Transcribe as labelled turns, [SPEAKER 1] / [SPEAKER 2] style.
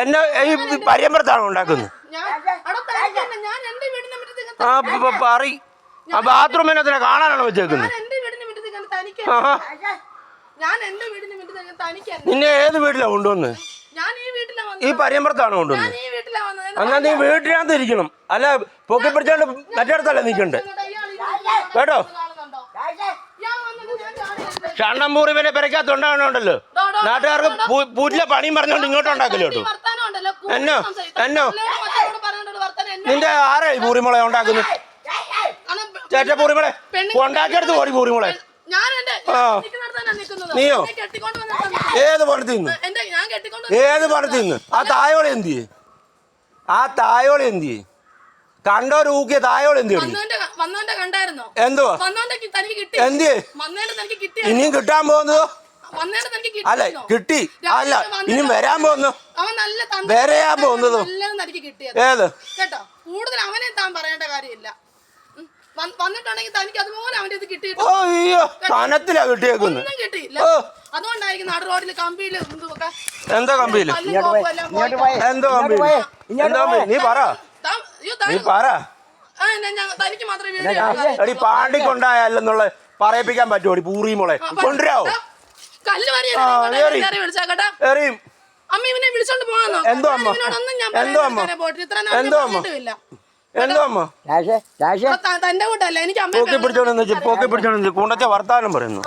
[SPEAKER 1] എന്നെ ഈ പരിയമ്പരത്താണോ ഉണ്ടാക്കുന്നത്? പറ ബാത്റൂമിനെ കാണാനാണോ വെച്ചേക്കുന്നത്? നിന്നെ ഏത് വീട്ടിലാ കൊണ്ടുവന്ന്? ഈ പരിയമ്പരത്താണോ കൊണ്ടുവന്ന്? എന്നാൽ നീ വീട്ടിനകത്ത് ഇരിക്കണം, അല്ല പൊക്കി പിടിച്ചോണ്ട് മറ്റേടത്തല്ല നിൽക്കണ്ടേ കേട്ടോ. ഷണ്ണമ്പൂർ ഇവനെ പെരക്കകത്തുണ്ടാകണുണ്ടല്ലോ, നാട്ടുകാർക്ക് പൂറ്റിലെ പണിയും പറഞ്ഞോണ്ട് ഇങ്ങോട്ട് ഉണ്ടാക്കല്ലോ കേട്ടോ. എന്നോ നിന്റെ ആരാ ഈ പൂറിമുള ഉണ്ടാക്കുന്നത്? ചേട്ട പൂറിമുളെ ഉണ്ടാക്കിയെടുത്ത് ഓടി പൂറിമുളെ. നീയോ ഏത് പണിത്ത് നിന്ന്? ഏത് പണിത്ത് നിന്ന്? ആ തായോളി എന്തിയെ? ആ തായോളി എന്തിയെ? കണ്ടോര് ഊക്കിയ തായോളി എന്തിയെ? എന്തുവാ എന്തിയെ? ഇനിയും കിട്ടാൻ പോകുന്നതോ? അല്ല കിട്ടി, അല്ല ഇനിയും വരാൻ പോകുന്നു, വരാൻ പോകുന്നതോ? ഏത്
[SPEAKER 2] കൂടുതൽ അവനെ താൻ പറയേണ്ട കാര്യമില്ല. വന്നിട്ടുണ്ടെങ്കിൽ തനിക്ക് അതുപോലെ അവന്റെ ഇത് കിട്ടിയിട്ട്
[SPEAKER 1] കനത്തിലാ കിട്ടിയേക്കുന്നത്.
[SPEAKER 2] അതുകൊണ്ടായിരിക്കും നാട് റോഡിൽ കമ്പിയില്
[SPEAKER 1] എന്താ കമ്പിയില്? എന്തോ കമ്പിയില്? എന്താ നീ പറ, നീ പറ.
[SPEAKER 2] തനിക്ക് മാത്രമേ
[SPEAKER 1] എടി പാണ്ടിക്കൊണ്ടായല്ലെന്നുള്ള പറയിപ്പിക്കാൻ പറ്റുമോ? പൂറി മോളെ കൊണ്ടുവരാവോ?
[SPEAKER 2] കല്ല്
[SPEAKER 1] എറിയും.
[SPEAKER 2] അമ്മ ഇവനെ വിളിച്ചോണ്ട് പോകാന്നോ?
[SPEAKER 1] എന്തോ അമ്മ, എന്തോ അമ്മ, എന്തോ അമ്മ, എന്തോ അമ്മ?
[SPEAKER 2] തന്റെ കൂട്ടല്ല എനിക്ക്
[SPEAKER 1] പോക്കി പിടിച്ചോണ്ട് കൂണ്ടച്ച വർത്താനം പറയുന്നു.